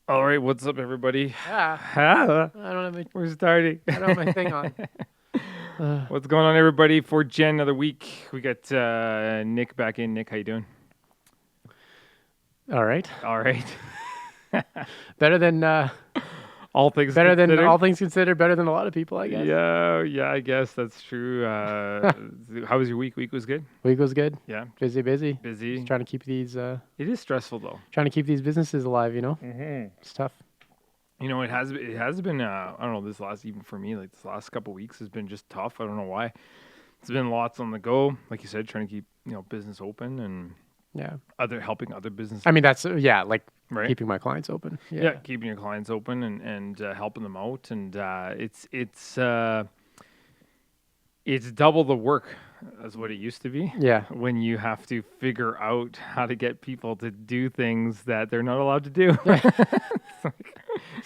All right, what's up, everybody? Yeah, Ah, I don't have my, we're starting. I don't have my thing on. What's going on, everybody? 4thGen, another week. We got Nick back in. Nick, how you doing? All right, All right. better than All things better than considered. all things considered. Better than a lot of people, I guess. Yeah, I guess that's true. How was your week? Week was good. Week was good. Yeah, Busy. Just busy. trying to keep these It is stressful though. businesses alive. Mm-hmm. It's tough. You know, it has been. I don't know. This last even for me, like this last couple weeks has been just tough. I don't know why. It's been lots on the go, like you said, trying to keep business open and Yeah, helping other businesses. I mean that's like Right. keeping my clients open. Yeah, keeping your clients open and helping them out, and it's double the work as what it used to be. Yeah. When you have to figure out how to get people to do things that they're not allowed to do.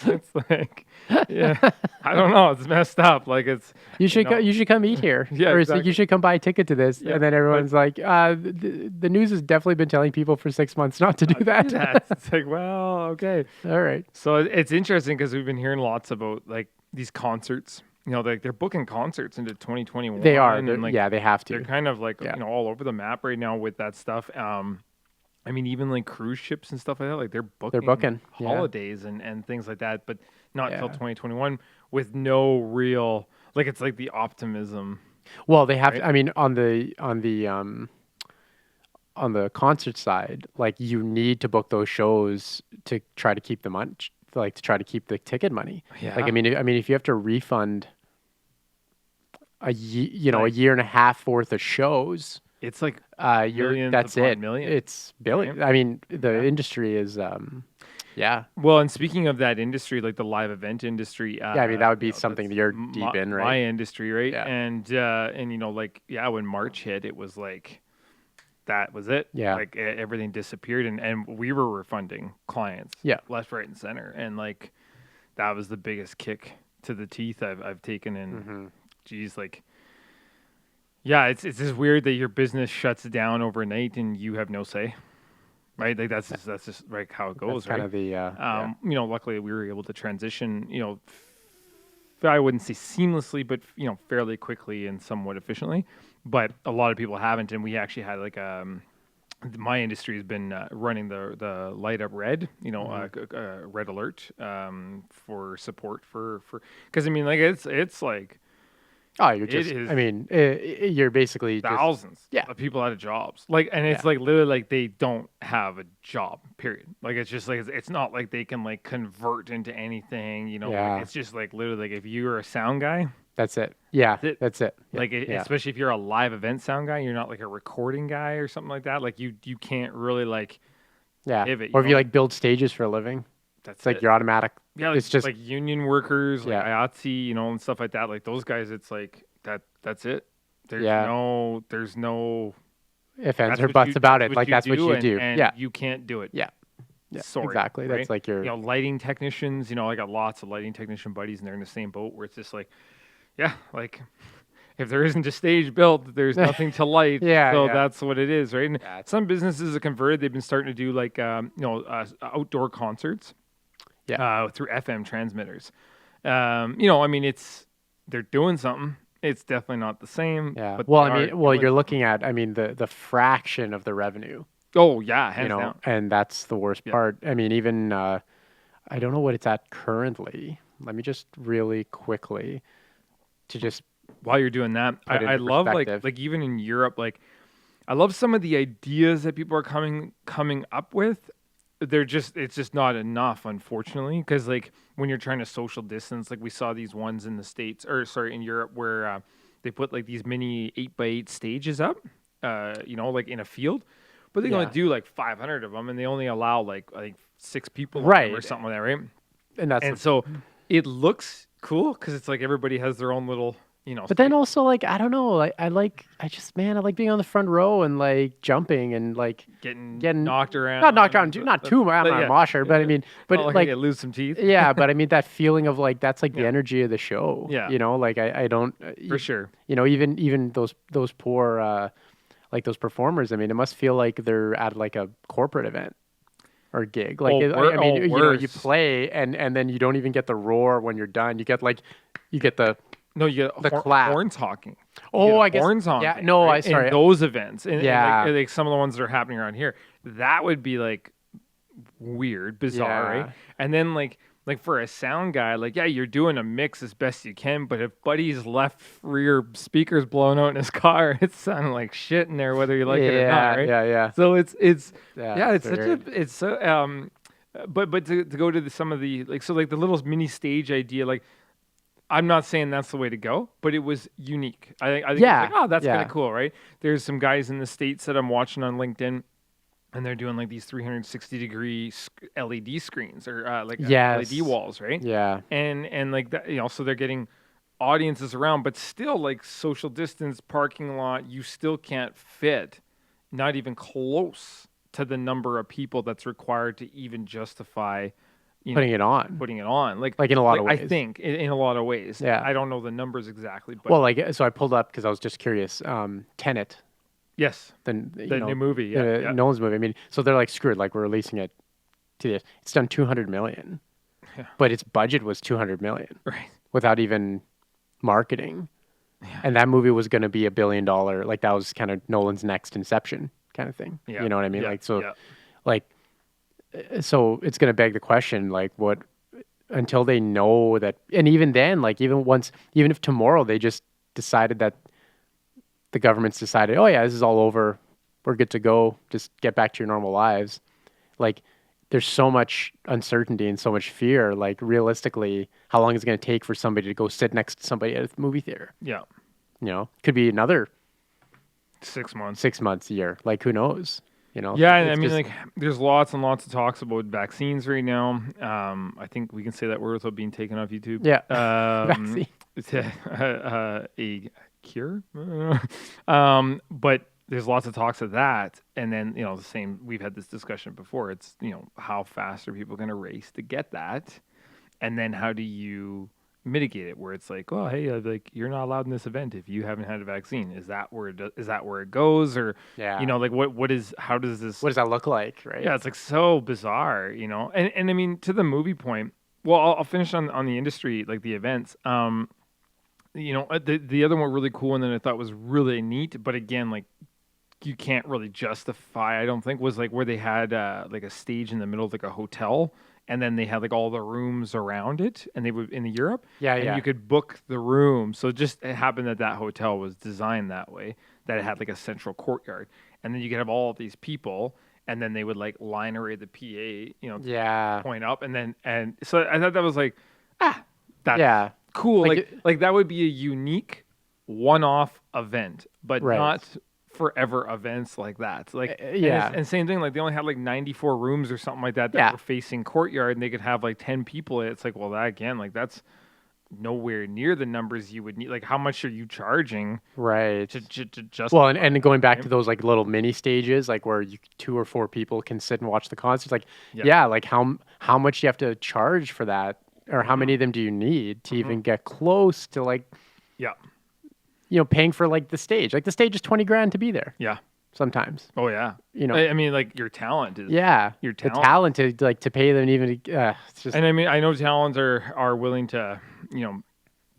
it's like, yeah, I don't know. It's messed up. Like it's You should know. you should come eat here. Yeah, or it's like, exactly. you should come buy a ticket to this. Yeah, and then but- everyone's like, the news has definitely been telling people for 6 months not to do that. It's like, well, okay. All right. So it's interesting because we've been hearing lots about like these concerts. Like they're booking concerts into 2021. They are. and, like, Yeah, they have to. they're kind of like Yeah. all over the map right now with that stuff. I mean, even like cruise ships and stuff like that, like they're booking yeah. holidays and things like that, but not until Yeah. 2021 with no real like it's like the optimism. Well, they have. Right? I mean, on the concert side, like you need to book those shows to try to keep the money, like to try to keep the ticket money. Yeah. Like, I mean, if you have to refund a Like- year and a half worth of shows, It's like you're that's upon it. millions, It's billion. right? I mean, the Yeah. industry is, yeah. well, and speaking of that industry, like the live event industry, Yeah, I mean, that would be something that's that you're deep in, right? My industry, right? Yeah. And like when March hit, it was like that was it. Yeah. Like everything disappeared, and we were refunding clients, Yeah. left, right, and center, and like that was the biggest kick to the teeth I've taken. And Mm-hmm. geez, like. Yeah, it's just weird that your business shuts down overnight and you have no say, right? Like that's just like how it goes, That's kind right? of the, yeah. Luckily we were able to transition, I wouldn't say seamlessly, but fairly quickly and somewhat efficiently. But a lot of people haven't, and we actually had like my industry has been running the light up red, red alert for support for because I mean like it's like. Oh, you're It just. is I mean, you're basically just. thousands Yeah. of people out of jobs. Like, and it's Yeah. like literally like they don't have a job, period. Like, it's just like, it's not like they can like convert into anything, Yeah. Like, it's just like literally like if you're a sound guy, That's it. Yeah, That's it. that's it. Yeah. like, yeah. especially if you're a live event sound guy, you're not like a recording guy or something like that. Like, you can't really like, Yeah. pivot, Or if you you know? like build stages for a living, that's it's like it. you're automatic. Yeah, like, it's just like union workers, like Yeah. IATSE, and stuff like that. Like, those guys, it's like that's it. There's Yeah. there's no if ands That's or what buts you- about it. Like you that's what you and- do. and Yeah. you can't do it. Yeah. Yeah. Sorry, exactly. right? That's like your. Lighting technicians. I got lots of lighting technician buddies, and they're in the same boat where it's just like, yeah, like if there isn't a stage built, there's nothing to light. Yeah, so yeah. that's what it is, right? And Yeah, it's- some businesses have converted. They've been starting to do like outdoor concerts. Yeah. Through FM transmitters. I mean, they're doing something. It's definitely not the same. Yeah. But Well, they I mean, are well, doing you're looking at. I mean, the fraction of the revenue. Oh yeah, hands You know, down. and that's the worst Yeah. part. I mean, even I don't know what it's at currently. Let me just really quickly to just. While you're doing that, Put I into love perspective. like even in Europe, like I love some of the ideas that people are coming up with. It's just not enough, unfortunately, because like when you're trying to social distance, like we saw these ones in the States, or sorry, in Europe, where they put like these mini 8x8 stages up, like in a field, but they Yeah. only do like 500 of them, and they only allow like I think 6 people on them or Right. something like that, right? And that's. And so it looks cool because it's like everybody has their own little, But then also, like, I don't know, like, I like being on the front row and like jumping and like getting getting- knocked around. not knocked around, not too much. I'm not a mosher, but I mean, but Not like, you lose some teeth. yeah, but I mean that feeling of like that's like the Yeah. energy of the show. Yeah. Like I don't For sure. even those poor like those performers. I mean, it must feel like they're at like a corporate event. or gig. Like, Oh, I mean, you know, you worse. play and then you don't even get the roar when you're done. You get like, you get No, you get the clap. horns honking. You Oh, get I guess, horns yeah, honking, no, right? I, In sorry. those events, Yeah, and like some of the ones that are happening around here, that would be like weird, bizarre, right? yeah, And then like for a sound guy, like yeah, you're doing a mix as best you can, but if Buddy's left rear speakers blown out in his car, it's sounding like shit in there, whether you like it or not, yeah, right? yeah, yeah. So it's Yeah, yeah, it's it's such a weird. it's so but to go to some of the like so like the little mini stage idea, like I'm not saying that's the way to go, but it was unique. I think it's like, Yeah, oh, that's kind of yeah, cool, right? There's some guys in the States that I'm watching on LinkedIn, and they're doing like these 360-degree LED screens or LED yes, walls, right? yeah. And like that, so they're getting audiences around, but still like social distance parking lot, you still can't fit, not even close to the number of people that's required to even justify, Putting it on, putting it on. like in a lot Like of I ways. think in a lot of ways. Yeah. I don't know the numbers exactly, but Well, like, so I pulled up because I was just curious. Tenet, yes, then, the new movie, yeah, yeah, Nolan's movie. I mean, so they're like, screwed. Like, we're releasing it to this. It's done 200 million, yeah, but its budget was 200 million right, without even marketing. yeah, And that movie was going to be $1 billion. Like, that was kind of Nolan's next Inception kind of thing. yeah, You know what I mean? yeah, Like, so, yeah, like, so it's going to beg the question, like, what, until they know that, and even then, like, even if tomorrow they just decided that the government's decided, oh yeah, this is all over, we're good to go, just get back to your normal lives. Like, there's so much uncertainty and so much fear. Like, realistically, how long is it going to take for somebody to go sit next to somebody at a movie theater? yeah. You know, could be another 6 months. 6 months, a year. Like, who knows? You know, Yeah, and I it's mean, just like, there's lots and lots of talks about vaccines right now. I think we can say that word without being taken off YouTube. yeah, Um, vaccine. it's a cure. But there's lots of talks of that, and then the same. We've had this discussion before. It's how fast are people going to race to get that, and then how do you mitigate it? Where it's like, oh, hey, like you're not allowed in this event if you haven't had a vaccine. Is that where is that where it goes, or Yeah. like what is how does this? What does that look like, right? Yeah, it's like so bizarre, and I mean to the movie point. Well, I'll finish on the industry, like the events. The other one really cool one that I thought was really neat, but again, like you can't really justify, I don't think, was like where they had like a stage in the middle of like a hotel, and then they had like all the rooms around it, and they would in Europe, Yeah, and yeah. you could book the room. So it happened that that hotel was designed that way, that it had like a central courtyard, and then you could have all of these people, and then they would like line array the PA, Yeah. point up, and so I thought that was like, that's Yeah. cool. Like Like that would be a unique one-off event, but Right. not forever events like that. Like yeah. and same thing. Like they only had like 94 rooms or something like that Yeah. were facing courtyard, and they could have like 10 people. It's like, well, that again, like that's nowhere near the numbers you would need. Like, how much are you charging Right. to just Well, and going back right? to those like little mini stages, like where 2 or 4 people can sit and watch the concerts, like Yeah. yeah, like how much you have to charge for that, or how Mm-hmm. many of them do you need to even get close to, like, Yeah, paying for like the stage? Like, the stage is 20 grand to be there yeah. sometimes. Oh yeah. You know, I mean, like your talent is yeah, your the talent. talent to like to pay them even. It's just And I mean, I know talents are willing to,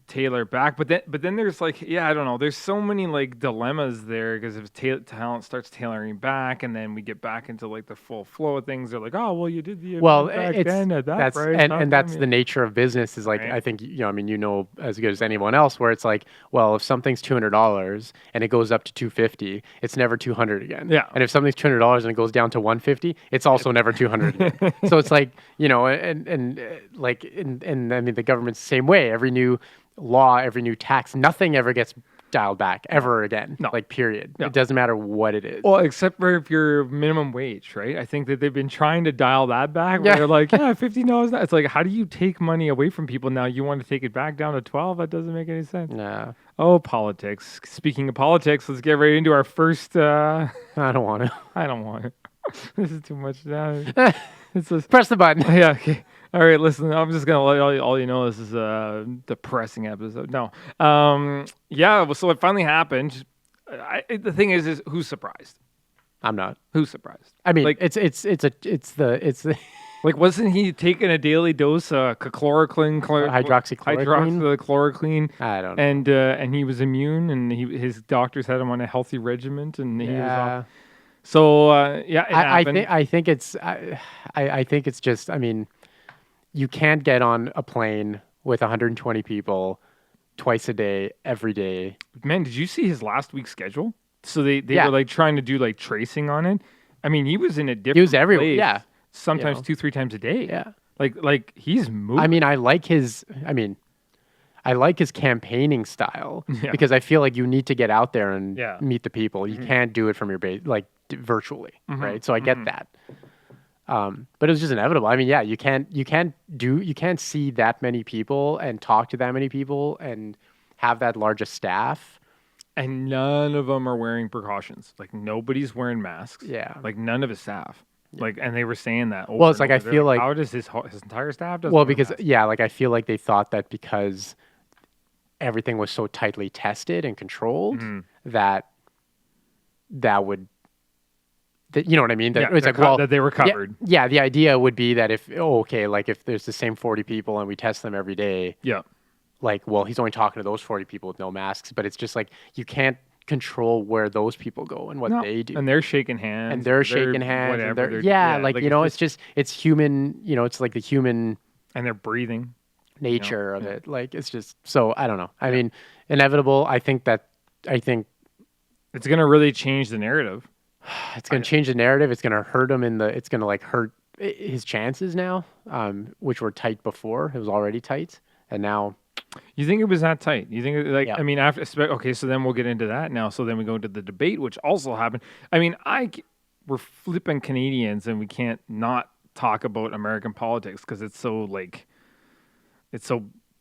tailor back, but then there's like, yeah, I don't know. There's so many like dilemmas there because if talent starts tailoring back, and then we get back into like the full flow of things, they're like, oh, well, you did the well, event back it's then at that that's price, how and come that's the nature of business. Is like, Right. I think, I mean, as good as anyone else, where it's like, well, if something's $200 and it goes up to 250, it's never 200 again. Yeah. And if something's $200 and it goes down to 150, it's also never 200 again. So it's like, like, and I mean, the government's the same way. Every new law, every new tax, nothing ever gets dialed back ever again. No. Like, period. No. It doesn't matter what it is. Well, except for if you're minimum wage, right? I think that they've been trying to dial that back. Where Yeah. they're like, yeah, $15. It's like, how do you take money away from people now? You want to take it back down to 12? That doesn't make any sense. Nah, Oh, politics. Speaking of politics, let's get right into our first. I don't want to. I don't want it. This is too much now. It's just, Press the button. yeah. Okay. All right. Listen, I'm just gonna let all you know this is a depressing episode. No. Yeah. Well, so it finally happened. The thing is who's surprised? I'm not. Who's surprised? I mean, Like, it's the like, wasn't he taking a daily dose of hydroxychloroquine. hydroxychloroquine, I don't know. and he was immune, and his doctors had him on a healthy regimen, and he was off. Yeah. So yeah, it I happened. think I think it's just, I mean, you can't get on a plane with 120 people twice a day every day. Man, did you see his last week's schedule? So they Yeah. were like trying to do like tracing on it. I mean, he was in a He was different everywhere. place, Yeah. sometimes know. 2-3 times a day. Yeah. Like he's I moving. mean, I like his campaigning style Yeah. because I feel like you need to get out there and Yeah. meet the people. You can't do it from your base, like virtually, right? So I get that. But it was just inevitable. I mean, yeah, you can't see that many people and talk to that many people and have that large a staff. And none of them are wearing precautions. Like nobody's wearing masks. Yeah. Like none of his staff. Like, and they were saying that. Well, it's and like I over. They're feel like how does his entire staff doesn't well wear because masks? yeah, like I feel like they thought that because everything was so tightly tested and controlled that would you know what I mean? That Yeah, it's like well that they were yeah, covered. yeah, the idea would be that if like if there's the same 40 people and we test them every day, Yeah. like well he's only talking to those 40 people with no masks, but it's just like you can't control where those people go and what No. they do. And they're shaking hands. And they're shaking hands. Whatever. And yeah, like you know, it's it's just it's human. You know, it's like the human and they're breathing. nature of it. Like it's just so I don't know. I mean, inevitable. I think It's gonna really change the narrative. it's going to change the narrative. It's going to hurt him it's going to like hurt his chances now, which were tight before. It was already tight, and now. You think it was that tight? You think like Yeah. I mean okay, so then we'll get into that now. So then we go into the debate, which also happened. I mean, we're flipping Canadians, and we can't not talk about American politics because it's so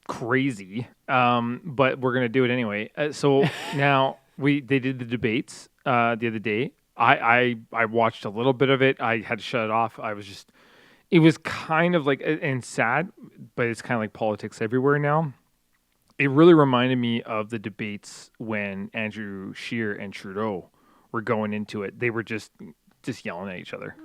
crazy. But we're gonna do it anyway. So now they did the debates the other day. I watched a little bit of it. I had to shut it off. It was kind of like and sad, but it's kind of like politics everywhere now. It really reminded me of the debates when Andrew Scheer and Trudeau were going into it. They were just yelling at each other.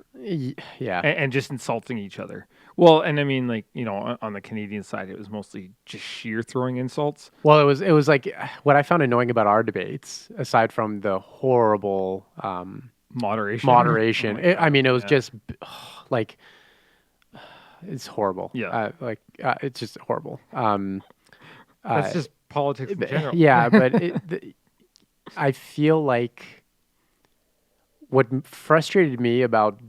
Yeah. And just insulting each other. Well, and I mean, like, you know, on the Canadian side, it was mostly just Scheer throwing insults. Well, it was like what I found annoying about our debates, aside from the horrible Moderation. moderation. I mean, it was just like it's horrible. Yeah. It's just horrible. That's just politics in general. Yeah, but I feel like what frustrated me about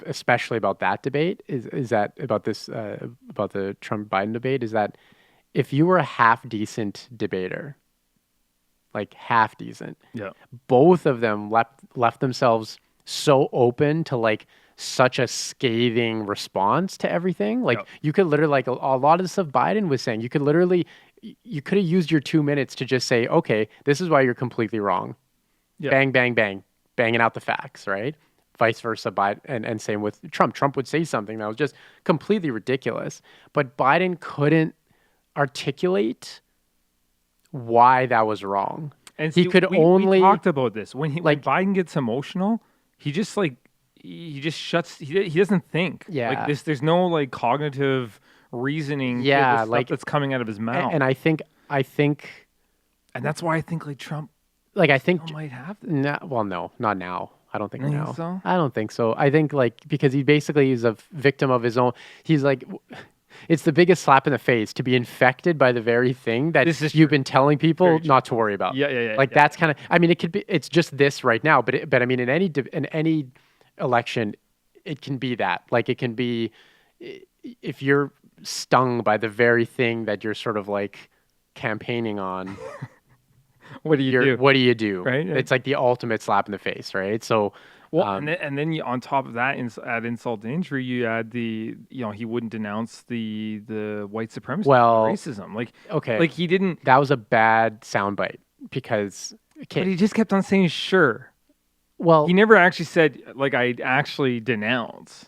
especially about that debate is that about the Trump Biden debate is that if you were a half decent debater, like half decent, Yeah. both of them left themselves so open to like such a scathing response to everything. Like you could literally like a lot of the stuff Biden was saying, you could have used your 2 minutes to just say, okay, this is why you're completely wrong. Yeah. Bang, bang, bang, banging out the facts, right? Vice versa, Biden, and same with Trump. Trump would say something that was just completely ridiculous, but Biden couldn't articulate why that was wrong. And he could only we talked about this when when like Biden gets emotional, he just shuts. He doesn't think. Yeah. Like this. There's no like cognitive reasoning. To Yeah, the stuff like- that's coming out of his mouth. and I think And that's why I think like Trump like I think might have this. no, not now. I don't think You think now. so? I don't think so. I think like because he basically is a victim of his own. He's like, it's the biggest slap in the face to be infected by the very thing that This is you've true. been telling people Very true. not to worry about. Yeah. Like that's kind of. I mean, it could be. It's just this right now, but I mean, in any election, it can be that. Like it can be if you're stung by the very thing that you're sort of like campaigning on. What do you do? What do you do? Right? It's like the ultimate slap in the face, right? So, Well, and then you, on top of that, add insult to injury, you add he wouldn't denounce the white supremacy, Well, racism. Like, okay, like he didn't. that was a bad soundbite because, But he just kept on saying sure. well, He never actually said like I actually denounce.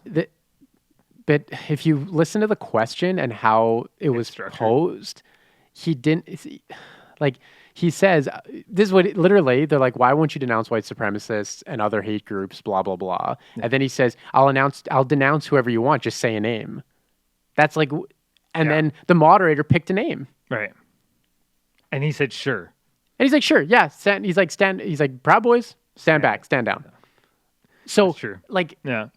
but if you listen to the question and how it was structured. posed, he didn't like he says, this is what literally they're like, why won't you denounce white supremacists and other hate groups, blah blah blah. And then he says, I'll denounce whoever you want, just say a name. That's like, and Yeah. then the moderator picked a name. Right. And he said, sure. And he's like, sure, yeah. He's like, Proud Boys, stand back, stand down. So, That's true. like, Yeah.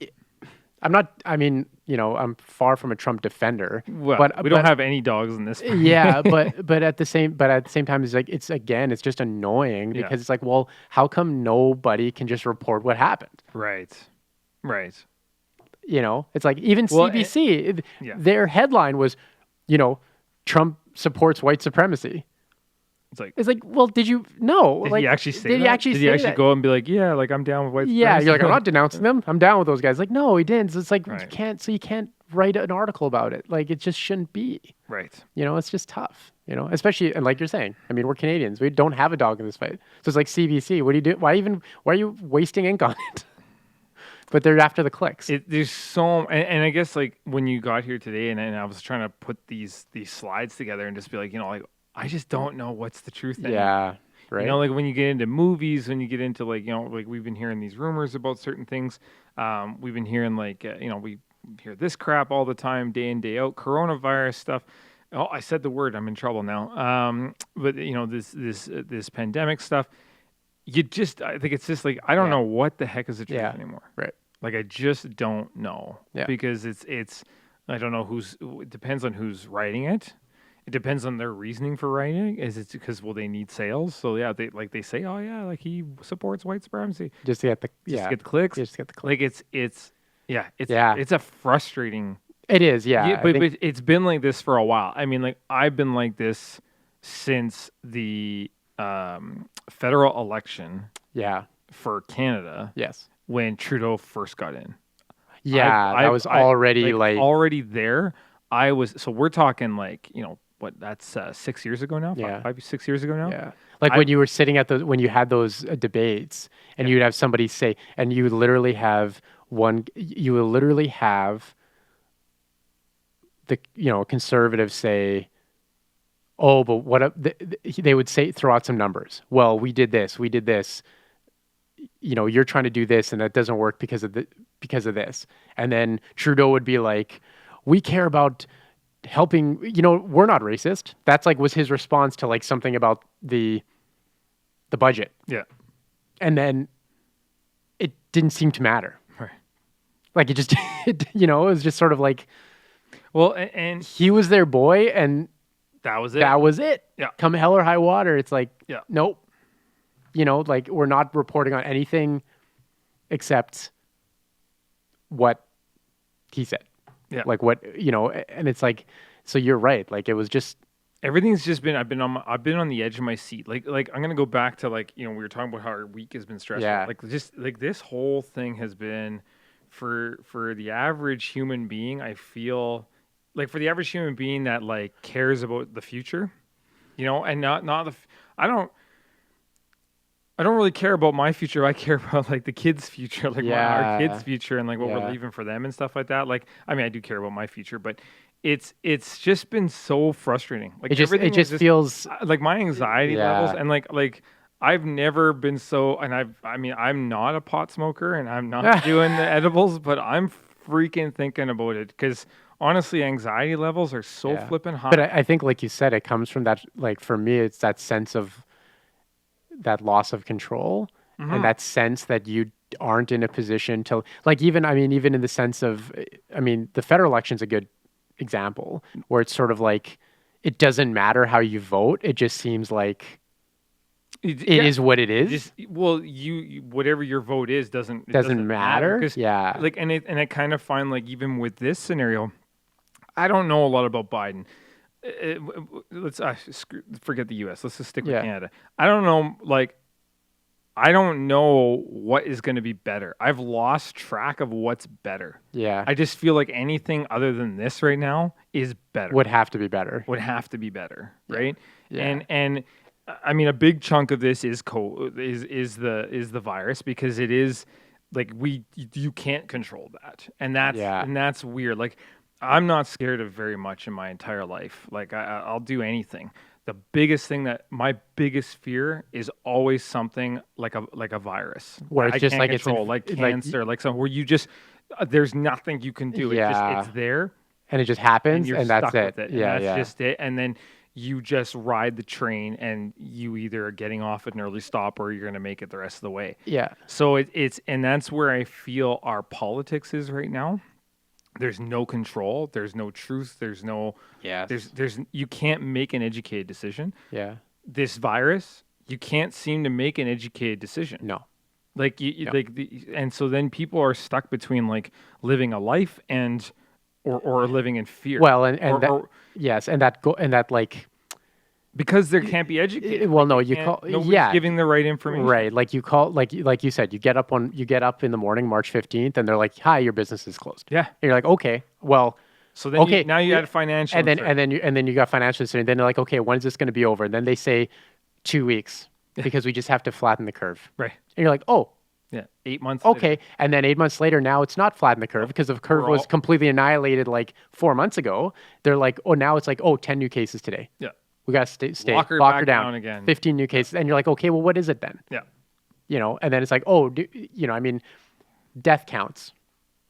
I mean, I'm far from a Trump defender. Well, but we don't have any dogs in this. yeah, but at the same time, it's like, it's just annoying Yeah. because it's like, well, how come nobody can just report what happened? Right. Right. It's like even Well, CBC, yeah. their headline was, Trump supports white supremacy. It's like, well, did you know? did Like, he actually say did that? he actually did say he actually that? go and be like, yeah, like I'm down with white Yeah, supremacy? you're like, I'm not denouncing them. I'm down with those guys. Like, no, he didn't. So it's like Right. you can't write an article about it. Like, it just shouldn't be. Right. It's just tough. Especially, and like you're saying, I mean, we're Canadians. We don't have a dog in this fight. So it's like CBC. What do you do? Why are you wasting ink on it? But they're after the clicks. There's so, and I guess like when you got here today, and I was trying to put these slides together and just be like, like I just don't know what's the truth anymore. Yeah, right. Like when you get into movies, when you get into like like we've been hearing these rumors about certain things. We've been hearing like we hear this crap all the time, day in day out, coronavirus stuff. Oh, I said the word. I'm in trouble now. But this pandemic stuff. I think it's just like I don't know what the heck is the truth anymore. Right. Like I just don't know. Yeah. Because it's I don't know it depends on who's writing it. It depends on their reasoning for writing it. Is it because they need sales? So yeah, they say, oh yeah, like he supports white supremacy. Just to get the get the clicks. Just to get the clicks. Like it's a frustrating. It is, yeah. But it's been like this for a while. I mean, like I've been like this since the federal election. Yeah. For Canada. Yes. When Trudeau first got in. Yeah, I was already already there. So we're talking like, that's 6 years ago now? Yeah. 5, 6 years ago now? Yeah. Like when you were sitting when you had those debates and you'd have somebody say, and you would literally have the, conservatives say, oh, but they would throw out some numbers. Well, we did this. You're trying to do this and that doesn't work because of this. And then Trudeau would be like, we care about helping, we're not racist. That's was his response to something about the budget. Yeah. And then it didn't seem to matter. Right. Like it just, it was just sort of like, well, and he was their boy and that was it. That was it. Yeah. Come hell or high water. It's like, yeah. Nope. We're not reporting on anything except what he said. Yeah. Like what, and it's like, so you're right. Like it was just. Everything's just been, I've been on the edge of my seat. Like I'm going to go back to we were talking about how our week has been stressful. Yeah. Like just like this whole thing has been for the average human being. I feel like for the average human being that cares about the future, and not I don't really care about my future. I care about the kids' future, our kids' future, and what we're leaving for them and stuff like that. I mean, I do care about my future, but it's just been so frustrating. It just feels like my anxiety levels and I've never been so. And I'm not a pot smoker and I'm not doing the edibles, but I'm freaking thinking about it because honestly, anxiety levels are so flipping high. But I think, like you said, it comes from that. For me, it's that sense of that loss of control and that sense that you aren't in a position to even in the sense of, the federal election's a good example where it's sort of it doesn't matter how you vote. It just seems like it is what it is. You whatever your vote is doesn't matter. And I kind of find even with this scenario, I don't know a lot about Biden. Let's forget the U.S. Let's just stick with Canada. I don't know. I don't know what is going to be better. I've lost track of what's better. Yeah. I just feel like anything other than this right now is better. Would have to be better. Right? Yeah. And I mean, a big chunk of this is the virus because it is you can't control that, and that's weird. I'm not scared of very much in my entire life. I'll do anything. The biggest thing that my biggest fear is always something like a virus Where that it's I just can't like control, like cancer, like something where you just there's nothing you can do. It's yeah, there and it just and happens, you're and that's stuck it. with it, and Yeah, that's yeah, just it. And then you just ride the train, and you either are getting off at an early stop or you're going to make it the rest of the way. yeah. So it's and that's where I feel our politics is right now. There's no control. There's no truth. Yes. There's you can't make an educated decision. Yeah. This virus, you can't seem to make an educated decision. No. Like No. and so then people are stuck between like living a life and or living in fear. Well, and that Or yes, and that go and that like because there can't be educated. well, Like no, they you can't, call nobody's yeah. giving the right information. Right, like you call, like you said, you get up in the morning, March 15th, and they're like, "Hi, your business is closed." Yeah. And you're like, "Okay, well, So then okay." now you add financial and then you got financial uncertainty. Then they're like, "Okay, when is this going to be over?" And then they say 2 weeks because we just have to flatten the curve. right. And you're like, "Oh, Yeah. 8 months. okay." Later. And then 8 months later, now it's not flatten the curve because the curve We're was all- completely annihilated like 4 months ago. They're like, "Oh, now it's like, oh, 10 new cases today. Yeah. We got to stay Lock her lock back her down down again." 15 new cases." And you're like, "Okay, well, what is it then?" Yeah. And then it's like, oh, I mean, death counts.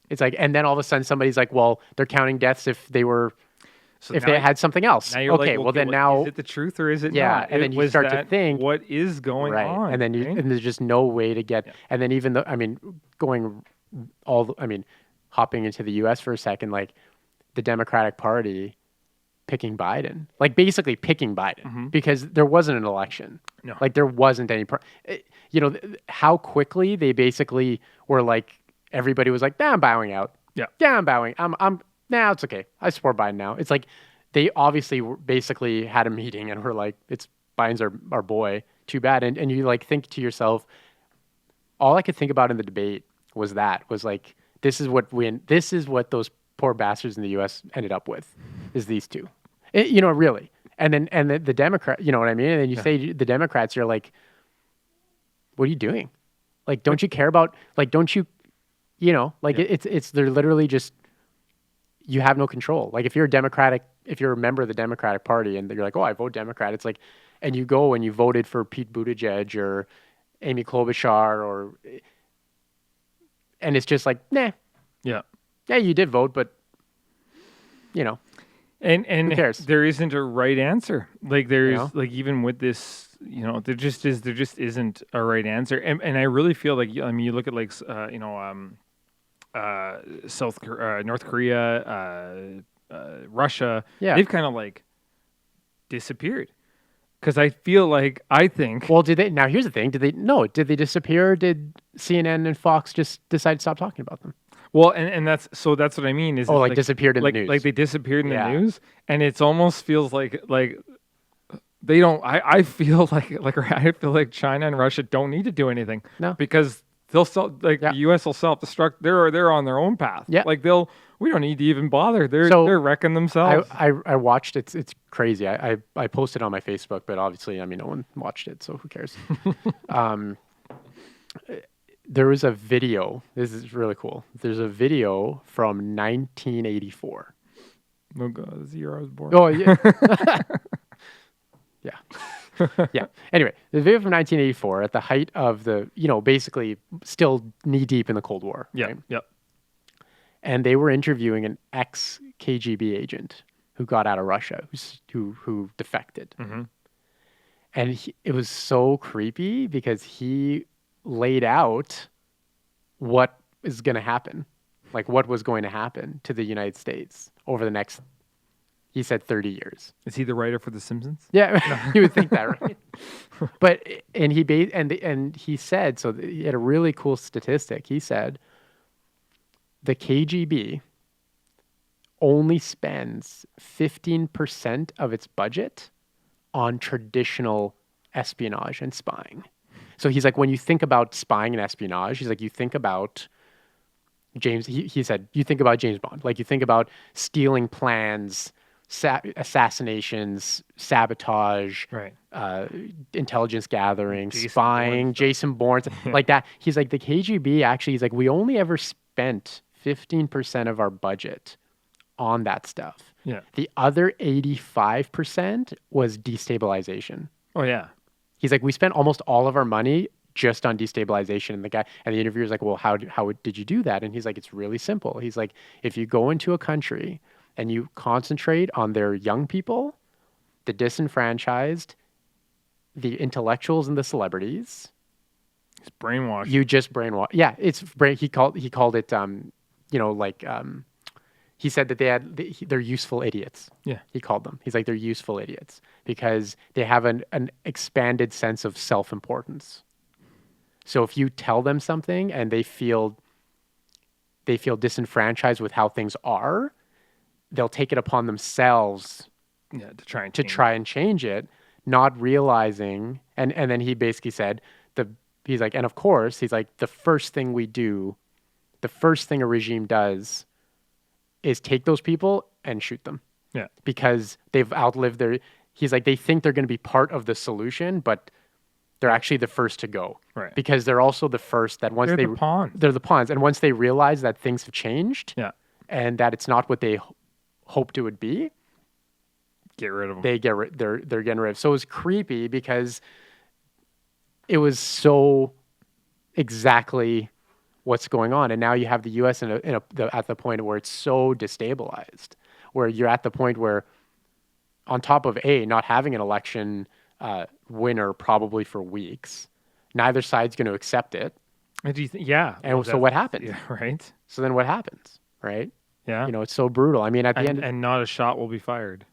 It's like, and then all of a sudden somebody's like, well, they're counting deaths if they So if now they had something else. Now you're Okay, like, well then what- now, is it the truth or is it yeah, not? and then you Was start to that think, what is going right, on, and then right? and there's just no way to get, and then even though, I mean, hopping into the U.S. for a second, like the Democratic Party picking Biden, like basically picking Biden because there wasn't an election. No. Like there wasn't any, how quickly they basically were like, everybody was like, nah, I'm bowing out. Yeah. Yeah, I'm bowing. Nah, it's okay. I support Biden now. It's like, they obviously basically had a meeting and were like, it's Biden's our boy. Too bad. And you like think to yourself, all I could think about in the debate was like, this is what those poor bastards in the U.S. ended up with, is these two. Really. And then the Democrat, you know what I mean? And then you say the Democrats, you're like, what are you doing? Like, don't you care about, like, don't you, it's they're literally just, you have no control. Like if you're a member of the Democratic Party and you're like, oh, I vote Democrat, it's like, and you go and you voted for Pete Buttigieg or Amy Klobuchar and it's just like, nah. Yeah. Yeah, you did vote, but And who cares? there isn't a right answer. Like there's know? like even with this, there just isn't a right answer. And I really feel like you look at like North Korea, Russia, Yeah. they've kind of like disappeared. Because I think Well, now here's the thing. Did they disappear? Or did CNN and Fox just decide to stop talking about them? well, and that's what I mean is Oh, it's like disappeared in the news. Like they disappeared in Yeah. the news, and it's almost feels like they don't. I feel I feel like China and Russia don't need to do anything. No. Because they'll the U.S. will self-destruct. They're on their own path. Yeah. Like we don't need to even bother. They're wrecking themselves. I watched it. It's crazy. I posted on my Facebook, but obviously, I mean, no one watched it, so who cares? There was a video. This is really cool. There's a video from 1984. Oh God, that's the year I was born. Oh yeah, yeah, yeah. Anyway, the video from 1984 at the height of the, basically still knee deep in the Cold War. Yeah. Right? Yep. And they were interviewing an ex KGB agent who got out of Russia, who defected. Mm-hmm. And it was so creepy because he laid out what is going to happen, like what was going to happen to the United States over the next, he said 30 years. Is he the writer for The Simpsons? Yeah, you would think that, right? But, and he said, so he had a really cool statistic. He said, the KGB only spends 15% of its budget on traditional espionage and spying. So he's like, when you think about spying and espionage, he's like, you think about he said, you think about James Bond. Like you think about stealing plans, assassinations, sabotage, Right. Intelligence gathering, Jason spying, Bourne Jason Bourne, like that. He's like, the KGB actually, he's like, we only ever spent 15% of our budget on that stuff. Yeah. The other 85% was destabilization. Oh yeah. He's like, we spent almost all of our money just on destabilization. And the interviewer's like, well, how did you do that? And he's like, it's really simple. He's like, if you go into a country and you concentrate on their young people, the disenfranchised, the intellectuals and the celebrities, It's brainwashed. you just brainwash. Yeah, it's brain. He called it, he said that they're useful idiots. Yeah. He called them. He's like, they're useful idiots because they have an expanded sense of self-importance. So if you tell them something and they feel disenfranchised with how things are, they'll take it upon themselves To try and change it, not realizing. And then he basically said he's like, and of course, he's like, the first thing a regime does is take those people and shoot them. Yeah. Because they've outlived he's like, they think they're going to be part of the solution, but they're actually the first to go. Right. Because they're also the first that once They're the pawns. They're the pawns. And once they realize that things have changed Yeah. and that it's not what they hoped it would be, Get rid of them. they're getting rid of. So it was creepy because it was so exactly what's going on. And now you have the U.S. at the point where it's so destabilized, where you're at the point where on top of not having an election winner probably for weeks, neither side's going to accept it. And do you yeah. And so what happens? Yeah, right. So then what happens, right? Yeah. It's so brutal. I mean, at the end... And not a shot will be fired.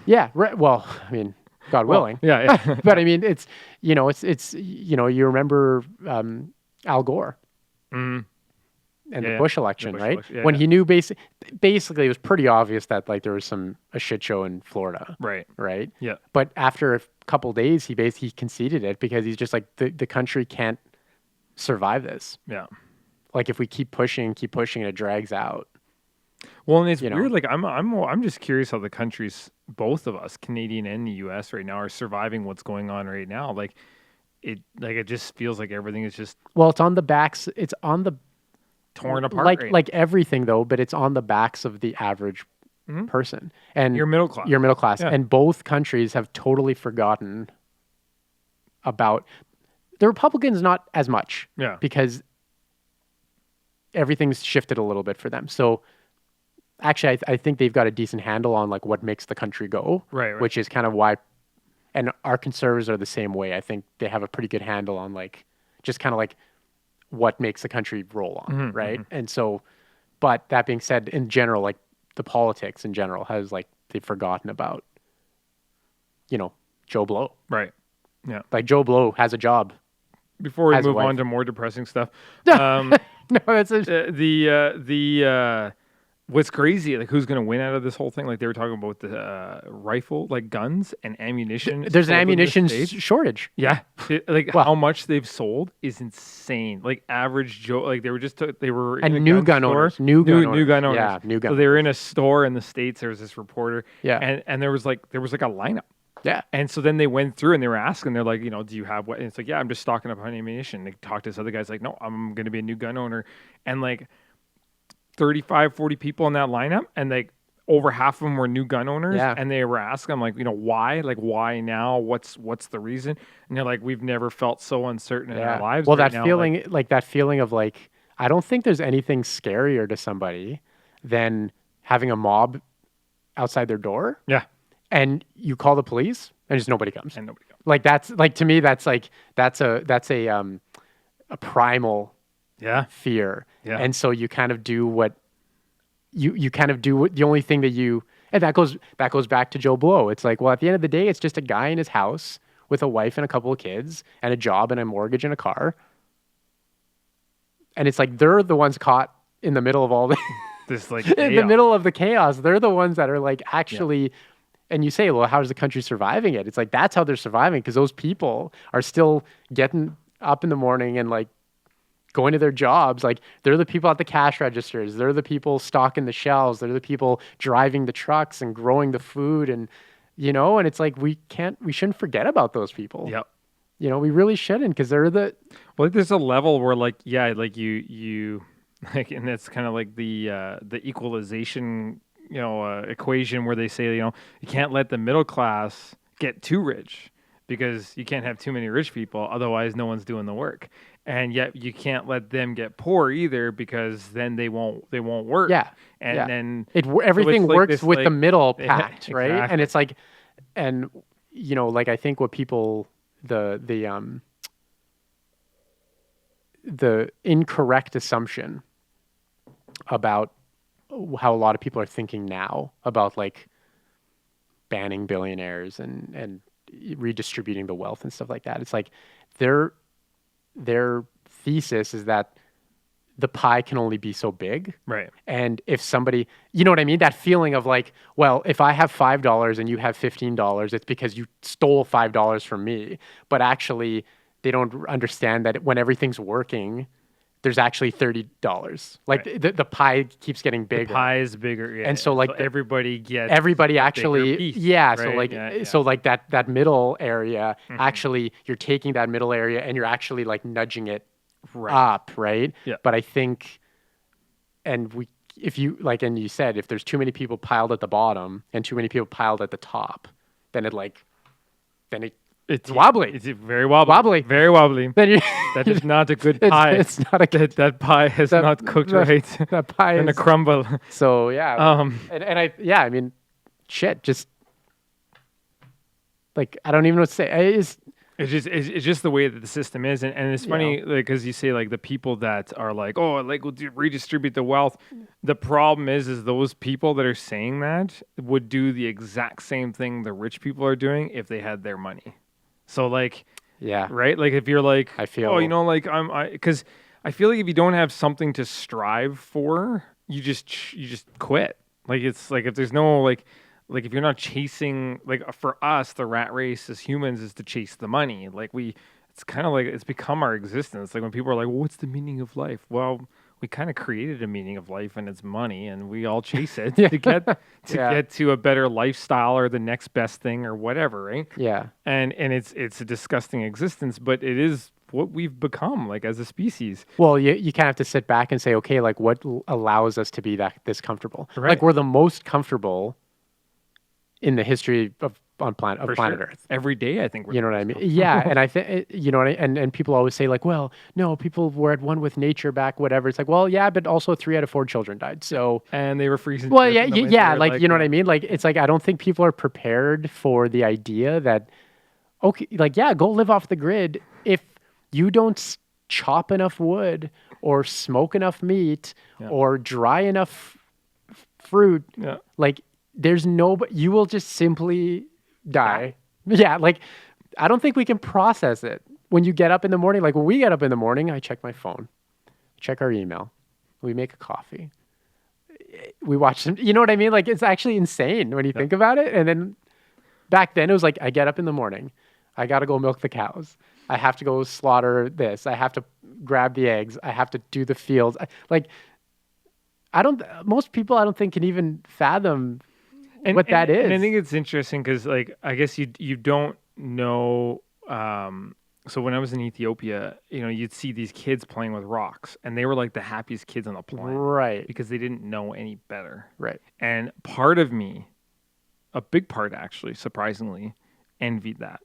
Yeah, right. Well, I mean, God willing. Yeah. But I mean, it's you remember Al Gore Mm. and the Bush election, right? Yeah, when he knew basically it was pretty obvious that like there was a shit show in Florida. Right. Yeah. But after a couple days, he basically conceded it because he's just like the country can't survive this. Yeah. Like if we keep pushing, it drags out. Well, and it's weird. Like I'm just curious how the countries, both of us, Canadian and the U.S. right now, are surviving what's going on right now. Like it just feels like everything is just it's on the backs. It's on the torn apart. Like everything though, but it's on the backs of the average person and you're middle class. Yeah. And both countries have totally forgotten about the Republicans. Not as much. Yeah. Because everything's shifted a little bit for them. So. Actually, I think they've got a decent handle on like what makes the country go, right. Which is kind of why, and our conservatives are the same way. I think they have a pretty good handle on like, just kind of like what makes the country roll on, right? Mm-hmm. And so, but that being said, in general, like the politics in general has like, they've forgotten about, Joe Blow. Right. Yeah. Like Joe Blow has a job. Before we move on to more depressing stuff. No, that's what's crazy, like who's going to win out of this whole thing? Like they were talking about the rifle, like guns and ammunition. There's an ammunition shortage. Yeah. How much they've sold is insane. Like average Joe, like they were in new gun owners. New gun owners. Yeah, new gun. So they were in a store in the States. There was this reporter. Yeah. And there was like a lineup. Yeah. And so then they went through and they were asking, they're like, do you have what? And it's like, yeah, I'm just stocking up on ammunition. They talked to this other guy's like, no, I'm going to be a new gun owner. And like, 35, 40 people in that lineup, and like over half of them were new gun owners. Yeah. And they were asking them like, why? Like, why now? What's the reason? And they're like, we've never felt so uncertain in our lives. Well, right that now. feeling, like that feeling of like, I don't think there's anything scarier to somebody than having a mob outside their door. Yeah. And you call the police and just nobody comes. And nobody comes. Like that's like, to me, that's a primal fear. Yeah. And so you kind of do what you kind of do what the only thing and that goes back to Joe Blow. It's like, well, at the end of the day, it's just a guy in his house with a wife and a couple of kids and a job and a mortgage and a car. And it's like, they're the ones caught in the middle of all this like in the middle of the chaos. They're the ones that are like actually, and you say, well, how's the country surviving it? It's like, that's how they're surviving. Because those people are still getting up in the morning and like going to their jobs. Like they're the people at the cash registers. They're the people stocking the shelves. They're the people driving the trucks and growing the food. And, and it's like, we shouldn't forget about those people. Yep. We really shouldn't, because they're well, there's a level where like, yeah, like you like, and it's kind of like the equalization equation where they say, you can't let the middle class get too rich because you can't have too many rich people, otherwise no one's doing the work. And yet you can't let them get poor either because then they won't work. Yeah. And Yeah. then Everything like works this, with the middle yeah, pact, right? And exactly. it's like, and like I think what people the incorrect assumption about how a lot of people are thinking now about like banning billionaires and redistributing the wealth and stuff like that. It's like their thesis is that the pie can only be so big. Right. And if somebody, you know what I mean? That feeling of like, well, if I have $5 and you have $15, it's because you stole $5 from me. But actually, they don't understand that when everything's working, there's actually $30. Like Right. the pie keeps getting The bigger. pie is bigger, yeah. And so like everybody gets everybody a bigger actually, piece, yeah. So right? like, Yeah, yeah. so like that middle area, Mhm. actually, you're taking that middle area and you're actually like nudging it Right. up, right? Yeah. But I think, if you like, and you said if there's too many people piled at the bottom and too many people piled at the top, then it's wobbly. It's very wobbly. Wobbly. Very wobbly. Then you, That is not a good pie. it's not a that pie has that- not cooked that- right. that pie Gonna is crumble. so yeah. Um, I mean, shit, just like I don't even know what to say. it's just the way that the system is, and it's funny because you say like the people that are like, oh, like we'll redistribute the wealth. The problem is those people that are saying that would do the exact same thing the rich people are doing if they had their money. So like, Yeah. right, like if you're like, I feel- oh, like because I feel like if you don't have something to strive for, you just quit. Like it's like if there's no like if you're not chasing, like for us the rat race as humans is to chase the money. Like it's kind of like it's become our existence. Like when people are like, well, what's the meaning of life? Well, we kind of created a meaning of life and it's money, and we all chase it Yeah. to get Yeah. get to a better lifestyle or the next best thing or whatever, right? Yeah. And it's a disgusting existence, but it is what we've become like as a species. Well, you kind of have to sit back and say, okay, like what allows us to be this comfortable? Right. Like we're the most comfortable in the history of planet For Earth. sure. Every day, I think we're You know what I mean? Yeah, and I think you know what and people always say like, well, no, people were at one with nature back, whatever. It's like, well, yeah, but also 3 out of 4 children died. So and they were freezing. well, to yeah, death in the yeah, winter, like you know what I mean? Like it's like I don't think people are prepared for the idea that okay, like yeah, go live off the grid if you don't chop enough wood or smoke enough meat or dry enough fruit. Yeah. Like there's you will just simply die. Yeah, like I don't think we can process it. When you get up in the morning, like when we get up in the morning, I check my phone, check our email, we make a coffee, we watch some, you know what I mean? Like it's actually insane when you think about it. And then back then it was like, I get up in the morning, I got to go milk the cows. I have to go slaughter this. I have to grab the eggs. I have to do the fields. Most people I don't think can even fathom what that is. And I think it's interesting because, like, I guess you don't know. So when I was in Ethiopia, you'd see these kids playing with rocks, and they were like the happiest kids on the planet, right? Because they didn't know any better, right? And part of me, a big part actually, surprisingly, envied that.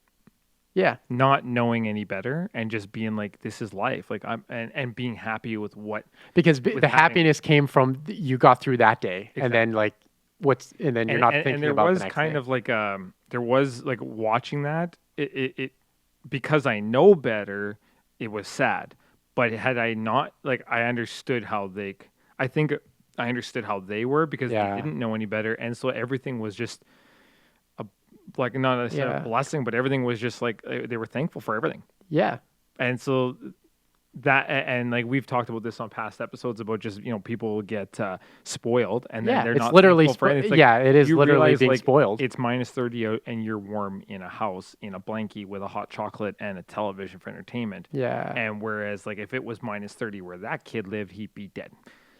Yeah, not knowing any better and just being like, this is life. Like and being happy with what because the happiness came from you got through that day, exactly. And then like. And then you're not thinking about the next kind day. of like there was like watching that it because I know better, it was sad. But had I not, like, I understood how I think I understood how they were because they didn't know any better, and so everything was just like not necessarily a blessing, but everything was just like they were thankful for everything. Yeah, and so. That and like we've talked about this on past episodes about just people get spoiled and then they're it's not literally for anything. Like, it is literally realize, being like, spoiled. It's -30 out and you're warm in a house in a blankie with a hot chocolate and a television for entertainment. Yeah, and whereas like if it was -30 where that kid lived, he'd be dead.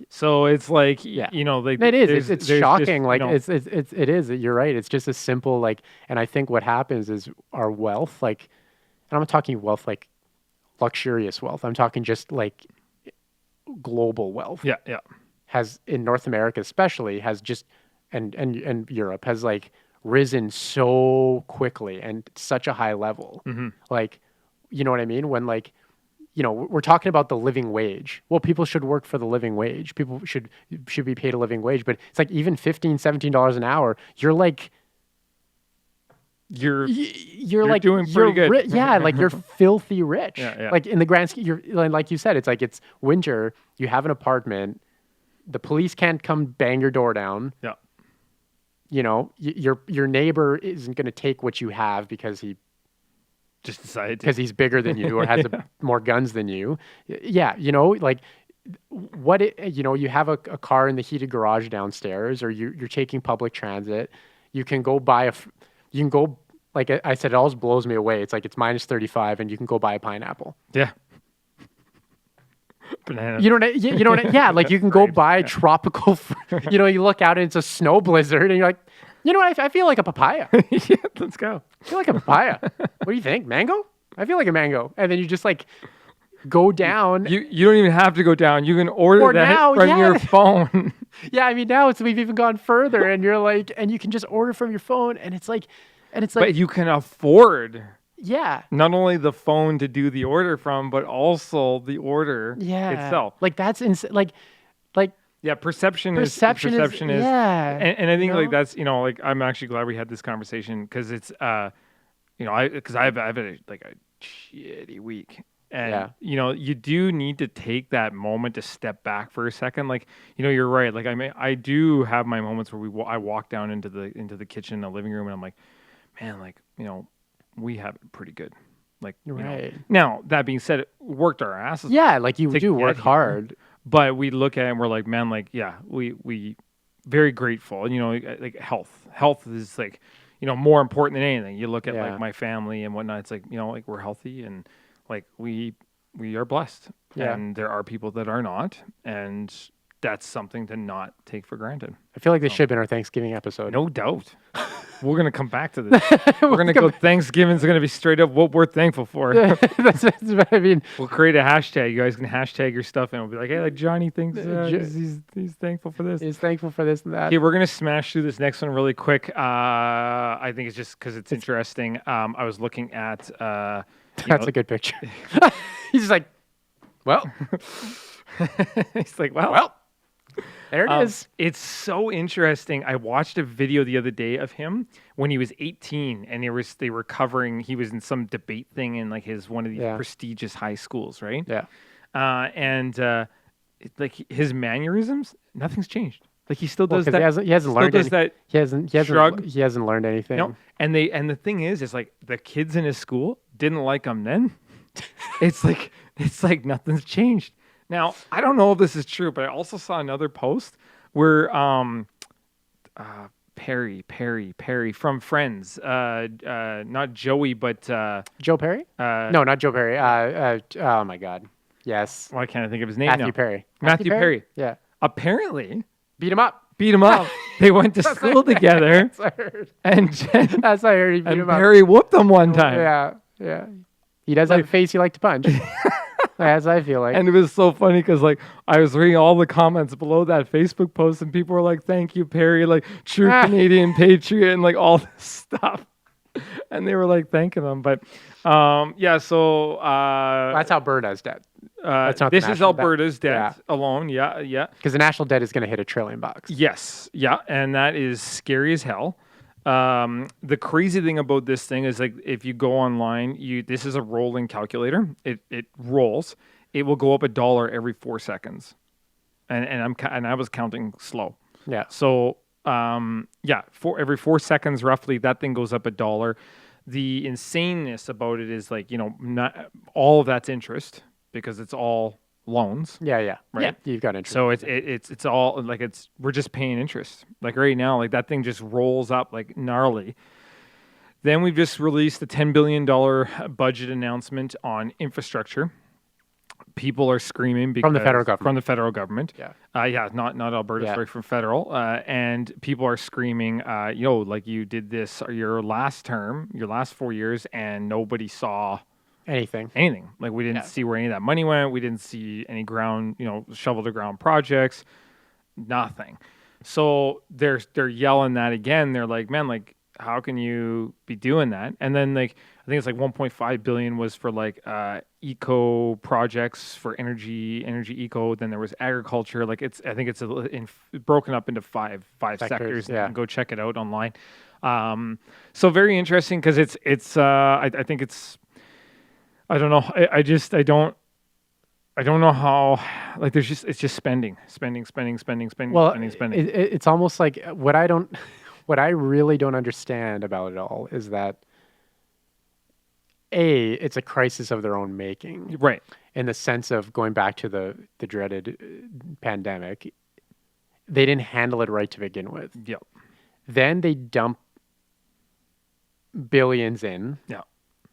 So it's like like it is. It's shocking. Just, it is. You're right. It's just a simple like, and I think what happens is our wealth, like, and I'm not talking wealth like luxurious wealth. I'm talking just like global wealth. Yeah. Has in North America especially has just and Europe has like risen so quickly and such a high level. Like, you know what I mean? When like, you know, we're talking about the living wage. Well, people should work for the living wage. People should be paid a living wage, but it's like even $15, $17 an hour, you're like you're like doing pretty good. yeah, like you're filthy rich. Yeah. Like in the grand scheme, you're like you said, it's like it's winter, you have an apartment, the police can't come bang your door down. Yeah. You know, your neighbor isn't going to take what you have because Just decided because he's bigger than you or has more guns than you. Yeah, you know, like you know, you have a car in the heated garage downstairs, or you're taking public transit. You can go buy you can go, like I said, it always blows me away. It's like it's minus 35 and you can go buy a pineapple. Yeah. Banana. You know what yeah, like you can go buy tropical, you know, you look out and it's a snow blizzard and you're like, you know what, I feel like a papaya. Yeah, let's go. I feel like a papaya. What do you think? Mango? I feel like a mango. And then you just like go down. You don't even have to go down. You can order that now, from your phone. Yeah, I mean now we've even gone further and you're like, and you can just order from your phone and it's like But you can afford yeah. not only the phone to do the order from, but also the order itself. Like that's like yeah, perception is yeah. And I think like that's, you know, like I'm actually glad we had this conversation because it's you know, I've had a shitty week. And you know, you do need to take that moment to step back for a second. Like, you know, you're right. Like I do have my moments where I walk down into the kitchen, the living room, and I'm like, man, like, you know, we have it pretty good. Like, you know. Now, that being said, it worked our asses. Yeah, like you do work hard. But we look at it and we're like, man, like, yeah, we very grateful. You know, like health is like, you know, more important than anything. You look at like my family and whatnot. It's like, you know, like we're healthy and like we are blessed. Yeah. And there are people that are not, and that's something to not take for granted. I feel like this should have been our Thanksgiving episode. No doubt. We're going to come back to this. We're going to go, Thanksgiving's going to be straight up what we're thankful for. that's what I mean. We'll create a hashtag. You guys can hashtag your stuff and we'll be like, hey, like Johnny thinks he's thankful for this. He's thankful for this and that. Okay, we're going to smash through this next one really quick. I think it's just because it's interesting. I was looking at... that's a good picture. He's just like, well. He's like, well. There it is. It's so interesting. I watched a video the other day of him when he was 18, and they were covering. He was in some debate thing in like one of these prestigious high schools, right? Yeah. Like his mannerisms, nothing's changed. Like he still does that. He hasn't learned that. He hasn't learned anything. No, and the thing is like the kids in his school didn't like him then. It's like nothing's changed. Now, I don't know if this is true, but I also saw another post where Perry from Friends, not Joey, but Joe Perry? No, not Joe Perry. Oh my God, yes. Why can't I think of his name Matthew now? Perry. Matthew Perry. Yeah. Apparently, beat him up. They went to school together. That's what I heard. And that's what I heard. He beat him up. Perry whooped him one time. Yeah. He does have a face you like to punch. As I feel like. And it was so funny because like I was reading all the comments below that Facebook post and people were like, thank you, Perry, like true Canadian patriot and like all this stuff. And they were like thanking them. But so that's Alberta's debt. That's not this is Alberta's debt alone. Yeah. Because the national debt is going to hit $1 trillion. Yes. Yeah. And that is scary as hell. The crazy thing about this thing is like if you go online, this is a rolling calculator. It rolls. It will go up $1 every 4 seconds, and I was counting slow. Yeah. So every 4 seconds roughly, that thing goes up $1. The insaneness about it is like, you know, not all of that's interest because it's all loans. Yeah. Right. Yeah, you've got interest. So it's all like we're just paying interest. Like right now, like that thing just rolls up like gnarly. Then we've just released a $10 billion budget announcement on infrastructure. People are screaming because from the federal government. From the federal government. Yeah. Not Alberta, sorry, from federal. And people are screaming, like you did this your last term, your last 4 years, and nobody saw anything. Like we didn't see where any of that money went. We didn't see any ground, shovel to ground projects. Nothing. So they're yelling that again. They're like, man, like how can you be doing that? And then like I think it's like 1.5 billion was for like eco projects for energy eco. Then there was agriculture. Like it's I think it's broken up into five Sectors, sectors, and you yeah. can go check it out online. So very interesting because it's I think it's I don't know I don't know how like there's just it's just Well, spending. it's almost like what I don't, what I really don't understand about it all is that it's a crisis of their own making, Right. in the sense of going back to the dreaded pandemic. They didn't handle it right to begin with. Yep. Then they dump billions Yeah.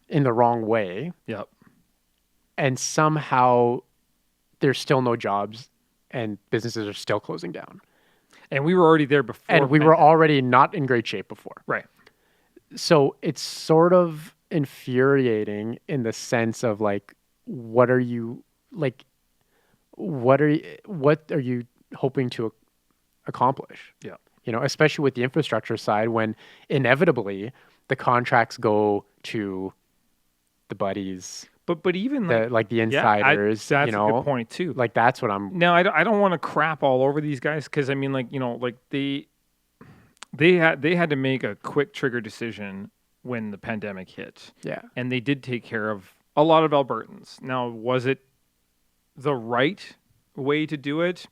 in the wrong way, Yep. and somehow there's still no jobs and businesses are still closing down. And we were already there before. And we were already not in great shape before. Right. So it's sort of infuriating in the sense of like, what are you like? What are you hoping to accomplish? Yeah. You know, especially with the infrastructure side, when inevitably the contracts go to the buddies, But even like the yeah, insiders. that's You a good know, point too. like that's what I'm. Now I don't want to crap all over these guys because I mean like you know like they had to make a quick trigger decision when the pandemic hit. Yeah. And they did take care of a lot of Albertans. Now was it the right way to do it?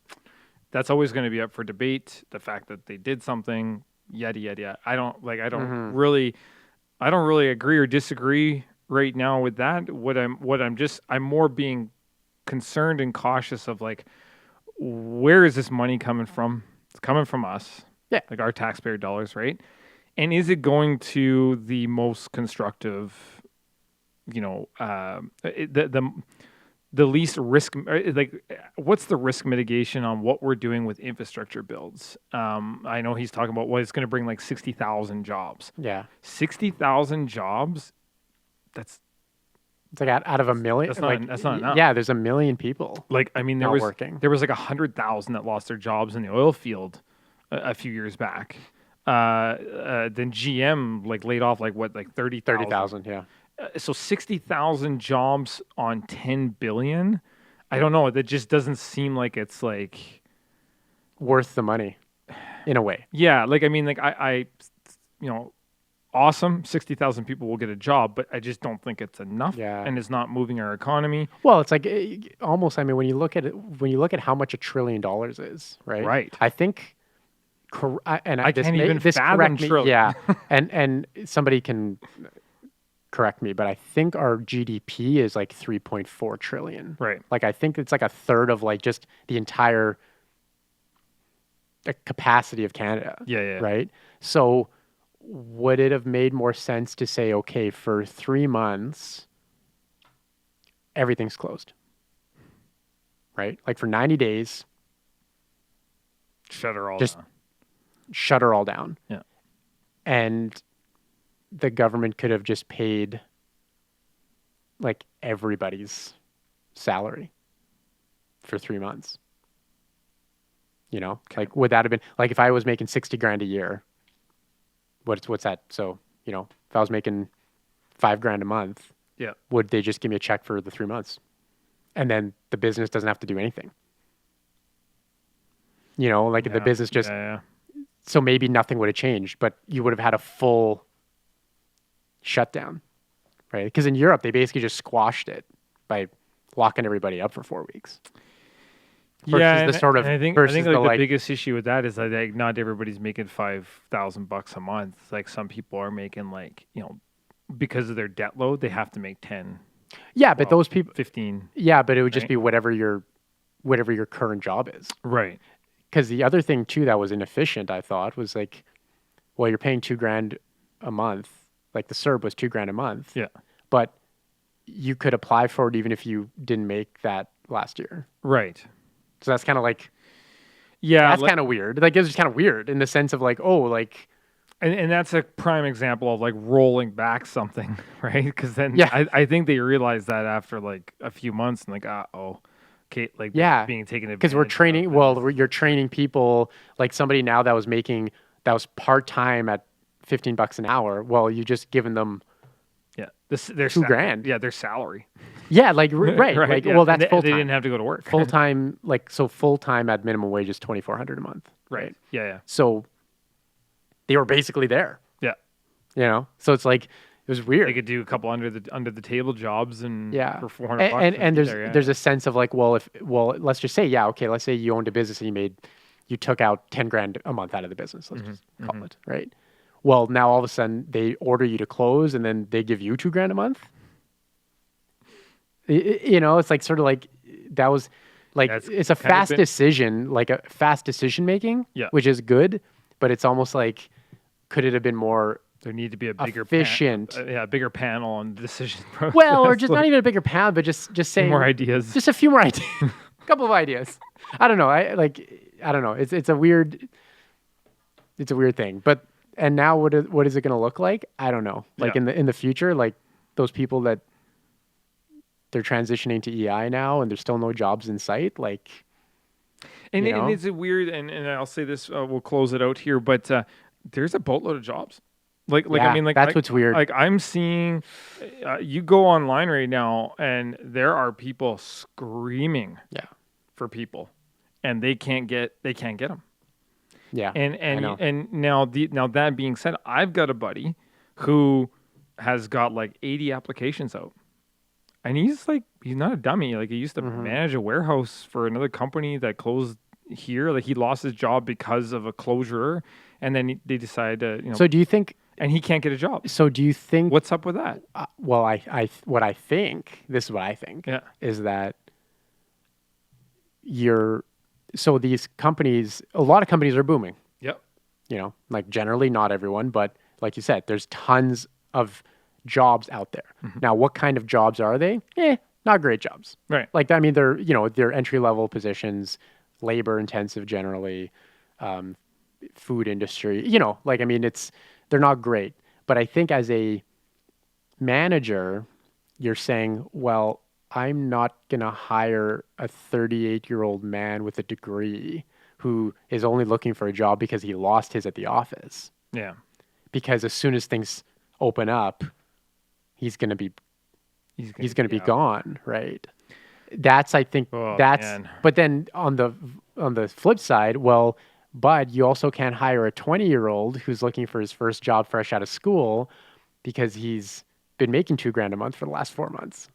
That's always going to be up for debate. The fact that they did something, yada yada yada. I don't Mhm. I don't really agree or disagree right now with that. I'm more being concerned and cautious of like where is this money coming from? It's coming from us. Yeah. Like our taxpayer dollars, right? And is it going to the most constructive, you know, the least risk, like what's the risk mitigation on what we're doing with infrastructure builds? I know he's talking about it's going to bring like 60,000 jobs. Yeah. 60,000 jobs. That's It's like out of a million. that's not enough. Yeah, there's a million people Like I mean, not working. there was like 100,000 that lost their jobs in the oil field a few years back. Then GM like laid off like what like 30,000. Yeah. So 60,000 jobs on 10 billion. I don't know. That just doesn't seem like it's like Worth the money, in a way. yeah. Like I mean, like I you know, awesome. 60,000 people will get a job, but I just don't think it's enough. Yeah. And it's not moving our economy. Well, it's like almost. I mean, when you look at it, when you look at how much $1 trillion is, right? Right. I think, and I can't even fathom trillion. Yeah, and somebody can correct me, but I think our GDP is like 3.4 trillion. Right. Like I think it's like a third of like just the entire capacity of Canada. Yeah. Right. So would it have made more sense to say, okay, for 3 months, everything's closed, right? Like for 90 days, Shut her all just down. shut her all down. Yeah. And the government could have just paid like everybody's salary for 3 months. You know, like would that have been like if I was making 60 grand a year? What's that? So, you know, if I was making 5 grand a month, Yeah. would they just give me a check for the 3 months? And then the business doesn't have to do anything. You know, like the business just, yeah. so maybe nothing would have changed, but you would have had a full shutdown, right? Because in Europe, they basically just squashed it by locking everybody up for 4 weeks. Yeah, Versus the sort of and I think versus like the the biggest issue with that is that like not everybody's making $5,000 a month. Like some people are making like you know because of their debt load, they have to make 10, yeah, but 12, those people, 15. yeah, but it would just right? be whatever your current job is. Right. Because the other thing too that was inefficient, I thought, was like, well, you're paying 2 grand a month. Like the CERB was 2 grand a month. Yeah. But you could apply for it even if you didn't make that last year. Right. So that's kind of like, Yeah. that's kind of weird. Like it's just kind of weird in the sense of like, oh, like, And that's a prime example of like rolling back something, right? Because then Yeah. I think they realized that after like a few months and like, oh, like Yeah, being taken because we're advantage training. of. Well, you're training people like somebody now that was part time at $15 an hour. Well, you just given them Yeah, this their $2,000. yeah, their salary. Yeah, like right, Right. like Yeah, well, and that's full they didn't time. have to go to work. Full time, like so full time at minimum wage is 2,400 a month, Right. right? Yeah. Yeah. So they were basically there, Yeah. So it's like it was They weird. could do a couple under the table jobs and Yeah. for 400 bucks and And be there. there's Yeah. a sense of like, let's just say, yeah, okay, let's say you owned a business and you took out 10 grand a month out of the business, let's just call it, right? Well, now all of a sudden they order you to close and then they give you 2 grand a month. It's like sort of like that was like That's it's a kind of fast been- decision, like a fast decision making, Yeah. which is good, but it's almost like could it have been more There need to be a bigger efficient? yeah, bigger panel on the decision process. Well, or just like, not even a bigger pound, but just saying more ideas. just a few more ideas, a couple of ideas. I don't know. I don't know. It's a weird thing. But and now what is it going to look like? I don't know. Like Yeah. in the future, like those people that they're transitioning to EI now, and there's still no jobs in sight. Like, And, you know? and it's a weird, and I'll say this, we'll close it out here, but there's a boatload of jobs. Like Yeah, I mean, like that's what's weird. Like I'm seeing, you go online right now, and there are people screaming Yeah, for people, and they can't get them. yeah. And I know. and now that being said, I've got a buddy who has got like 80 applications out. And he's not a dummy. Like he used to manage a warehouse for another company that closed here. Like he lost his job because of a closure, and then they decided to, So do you think? and he can't get a job. So do you think? What's up with that? Well, what I think. This is what I think. Yeah. Is that so these companies, a lot of companies are booming. Yep. Like generally not everyone, but like you said, there's tons of jobs out there. Now, what kind of jobs are they? Not great jobs. Right. Like, I mean, they're entry level positions, labor intensive generally, food industry. Like I mean, they're not great. But I think as a manager, you're saying, well, I'm not gonna hire a 38-year-old man with a degree who is only looking for a job because he lost his at the office. Yeah. Because as soon as things open up, he's gonna be out. gone, right? That's I think Oh, that's. man. But then on the flip side, well, but you also can't hire a 20-year-old who's looking for his first job fresh out of school because he's been making 2 grand a month for the last 4 months.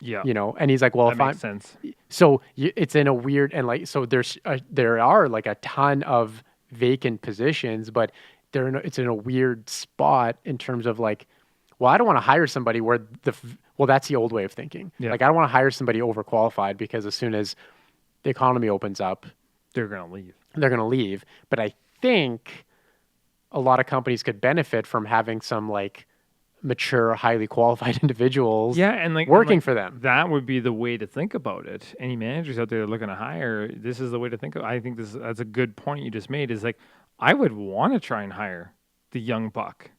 Yeah. And he's like, well, That if makes I'm sense. so it's in a weird and like so there are like a ton of vacant positions, but it's in a weird spot in terms of like, well, I don't want to hire somebody where that's the old way of thinking. Yeah. Like I don't want to hire somebody overqualified because as soon as the economy opens up, They're gonna leave. they're going to leave. But I think a lot of companies could benefit from having some like mature, highly qualified individuals Yeah, and like working for them. That would be the way to think about it. Any managers out there looking to hire, this is the way to think of. I think that's a good point you just made. Is like I would want to try and hire the young buck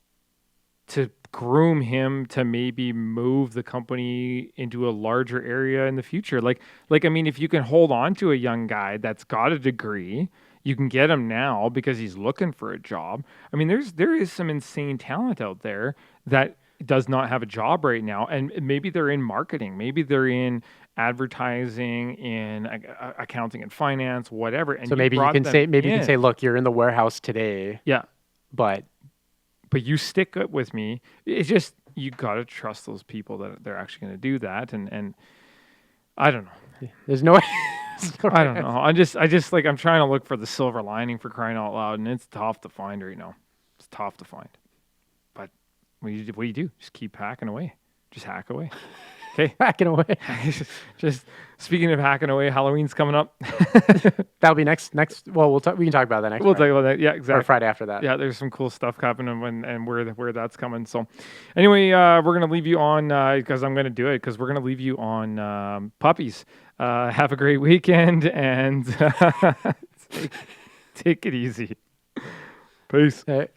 to groom him to maybe move the company into a larger area in the future. Like I mean, if you can hold on to a young guy that's got a degree, you can get him now because he's looking for a job. I mean, there is some insane talent out there that does not have a job right now, and maybe they're in marketing, maybe they're in advertising, in accounting and finance, whatever. And So maybe you can say, look, you're in the warehouse today, yeah, but you stick it with me. It's just you got to trust those people that they're actually going to do that, and I don't know. there's no. I don't know. I just like I'm trying to look for the silver lining for crying out loud, and it's tough to find right now. It's tough to find. But what do you do? Just keep hacking away. Just hack away. Okay. Hacking away. Just speaking of hacking away, Halloween's coming up. That'll be next. Well, we can talk about that next. We'll Friday. talk about that. Yeah, Or exactly. Friday after that. Yeah, there's some cool stuff happening and where that's coming. So, anyway, we're gonna leave you on because I'm gonna do it because we're gonna leave you on puppies. Have a great weekend and take it easy. Peace. Hey.